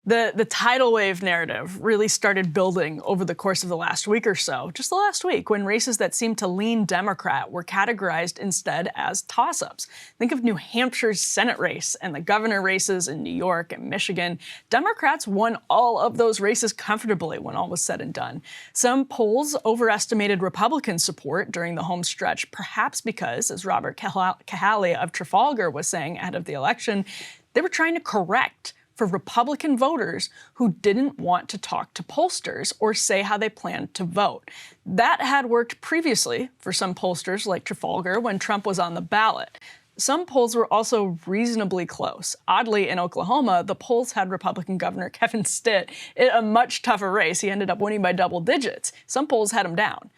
The tidal wave narrative really started building over the course of the last week or so, just the last week, when races that seemed to lean Democrat were categorized instead as toss-ups. Think of New Hampshire's Senate race and the governor races in New York and Michigan. Democrats won all of those races comfortably when all was said and done. Some polls overestimated Republican support during the home stretch, perhaps because, as Robert Cahaly of Trafalgar was saying ahead of the election, they were trying to correct for Republican voters who didn't want to talk to pollsters or say how they planned to vote. That had worked previously for some pollsters like Trafalgar when Trump was on the ballot. Some polls were also reasonably close. Oddly, in Oklahoma, the polls had Republican Governor Kevin Stitt in a much tougher race. He ended up winning by double digits. Some polls had him down.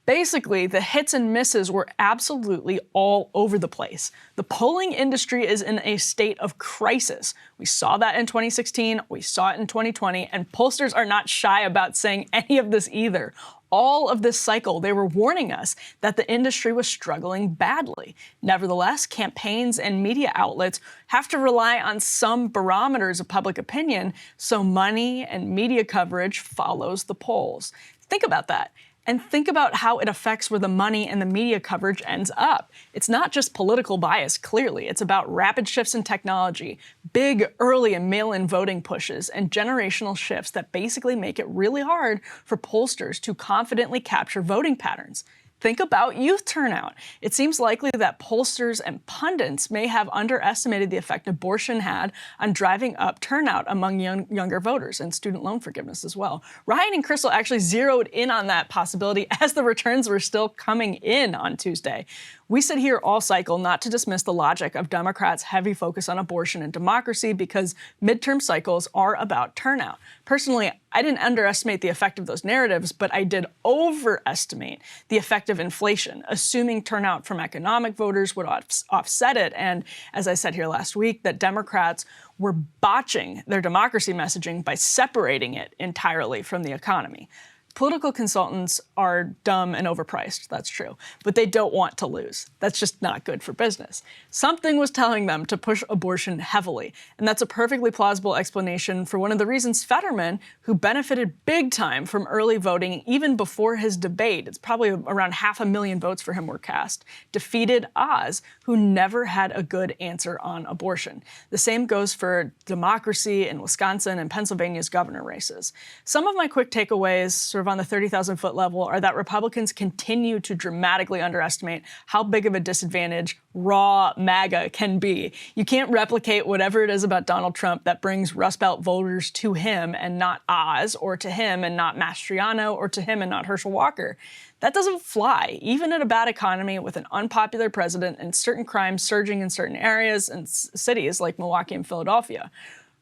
Basically, the hits and misses were absolutely all over the place. The polling industry is in a state of crisis. We saw that in 2016, we saw it in 2020, and pollsters are not shy about saying any of this either. All of this cycle, they were warning us that the industry was struggling badly. Nevertheless, campaigns and media outlets have to rely on some barometers of public opinion, so money and media coverage follows the polls. Think about that. And think about how it affects where the money and the media coverage ends up. It's not just political bias, clearly. It's about rapid shifts in technology, big early and mail-in voting pushes, and generational shifts that basically make it really hard for pollsters to confidently capture voting patterns. Think about youth turnout. It seems likely that pollsters and pundits may have underestimated the effect abortion had on driving up turnout among younger voters and student loan forgiveness as well. Ryan and Crystal actually zeroed in on that possibility as the returns were still coming in on Tuesday. We sit here all cycle not to dismiss the logic of Democrats' heavy focus on abortion and democracy because midterm cycles are about turnout. Personally, I didn't underestimate the effect of those narratives, but I did overestimate the effect of inflation, assuming turnout from economic voters would offset it. And as I said here last week, that Democrats were botching their democracy messaging by separating it entirely from the economy. Political consultants are dumb and overpriced, that's true, but they don't want to lose. That's just not good for business. Something was telling them to push abortion heavily, and that's a perfectly plausible explanation for one of the reasons Fetterman, who benefited big time from early voting even before his debate, it's probably around 500,000 votes for him were cast, defeated Oz, who never had a good answer on abortion. The same goes for democracy in Wisconsin and Pennsylvania's governor races. Some of my quick takeaways, sort of on the 30,000-foot level, are that Republicans continue to dramatically underestimate how big of a disadvantage raw MAGA can be. You can't replicate whatever it is about Donald Trump that brings Rust Belt voters to him and not Oz, or to him and not Mastriano, or to him and not Herschel Walker. That doesn't fly, even in a bad economy with an unpopular president and certain crimes surging in certain areas and cities like Milwaukee and Philadelphia.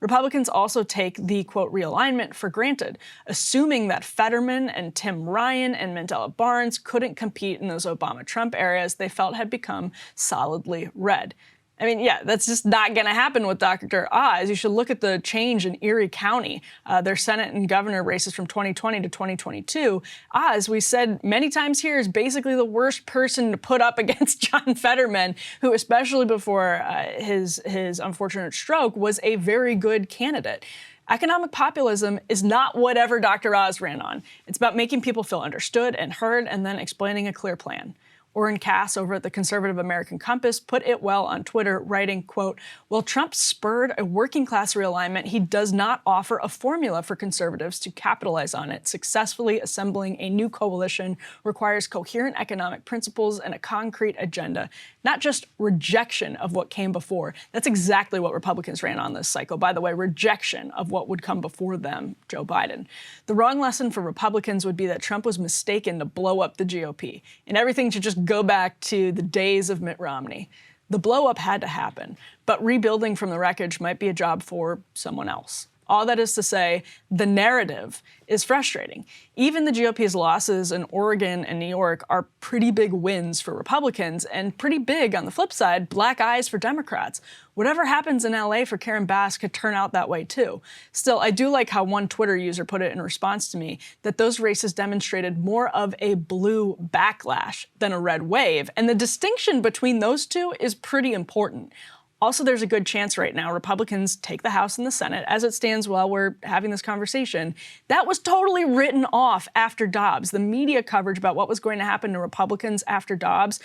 Republicans also take the, quote, realignment for granted, assuming that Fetterman and Tim Ryan and Mandela Barnes couldn't compete in those Obama-Trump areas they felt had become solidly red. I mean, yeah, that's just not going to happen with Dr. Oz. You should look at the change in Erie County, their Senate and governor races from 2020 to 2022. Oz, we said many times here, is basically the worst person to put up against John Fetterman, who, especially before his unfortunate stroke, was a very good candidate. Economic populism is not whatever Dr. Oz ran on. It's about making people feel understood and heard and then explaining a clear plan. Orrin Cass over at the Conservative American Compass put it well on Twitter, writing, quote, "While Trump spurred a working-class realignment, he does not offer a formula for conservatives to capitalize on it. Successfully assembling a new coalition requires coherent economic principles and a concrete agenda, not just rejection of what came before." That's exactly what Republicans ran on this cycle. By the way, rejection of what would come before them, Joe Biden. The wrong lesson for Republicans would be that Trump was mistaken to blow up the GOP, and everything should just go back to the days of Mitt Romney. The blow-up had to happen, but rebuilding from the wreckage might be a job for someone else. All that is to say, the narrative is frustrating. Even the GOP's losses in Oregon and New York are pretty big wins for Republicans and pretty big, on the flip side, black eyes for Democrats. Whatever happens in LA for Karen Bass could turn out that way too. Still, I do like how one Twitter user put it in response to me, that those races demonstrated more of a blue backlash than a red wave. And the distinction between those two is pretty important. Also, there's a good chance right now Republicans take the House and the Senate. As it stands while we're having this conversation, that was totally written off after Dobbs. The media coverage about what was going to happen to Republicans after Dobbs,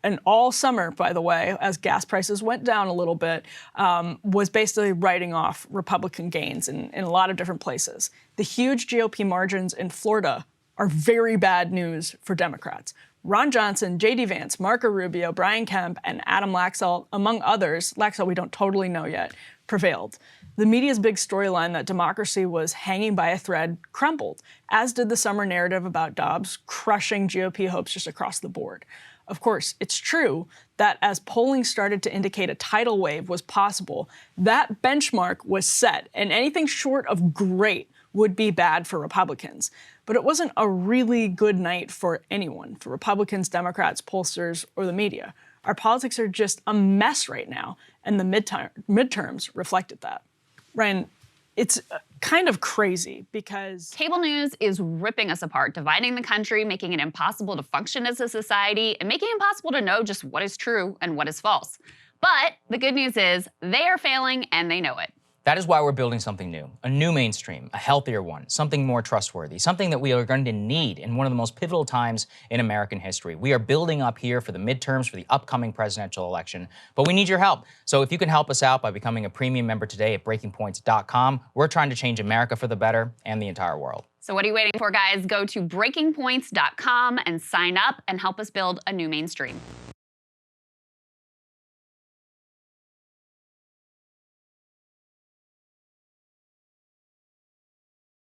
and all summer, by the way, as gas prices went down a little bit, was basically writing off Republican gains in a lot of different places. The huge GOP margins in Florida are very bad news for Democrats. Ron Johnson, J.D. Vance, Marco Rubio, Brian Kemp, and Adam Laxalt, among others, Laxalt we don't totally know yet, prevailed. The media's big storyline that democracy was hanging by a thread crumbled, as did the summer narrative about Dobbs crushing GOP hopes just across the board. Of course, it's true that as polling started to indicate a tidal wave was possible, that benchmark was set, and anything short of great would be bad for Republicans. But it wasn't a really good night for anyone, for Republicans, Democrats, pollsters, or the media. Our politics are just a mess right now, and the midterms reflected that. Ryan, it's kind of crazy because cable news is ripping us apart, dividing the country, making it impossible to function as a society, and making it impossible to know just what is true and what is false. But the good news is they are failing and they know it. That is why we're building something new, a new mainstream, a healthier one, something more trustworthy, something that we are going to need in one of the most pivotal times in American history. We are building up here for the midterms, for the upcoming presidential election, but we need your help. So if you can help us out by becoming a premium member today at breakingpoints.com, we're trying to change America for the better and the entire world. So what are you waiting for, guys? Go to breakingpoints.com and sign up and help us build a new mainstream.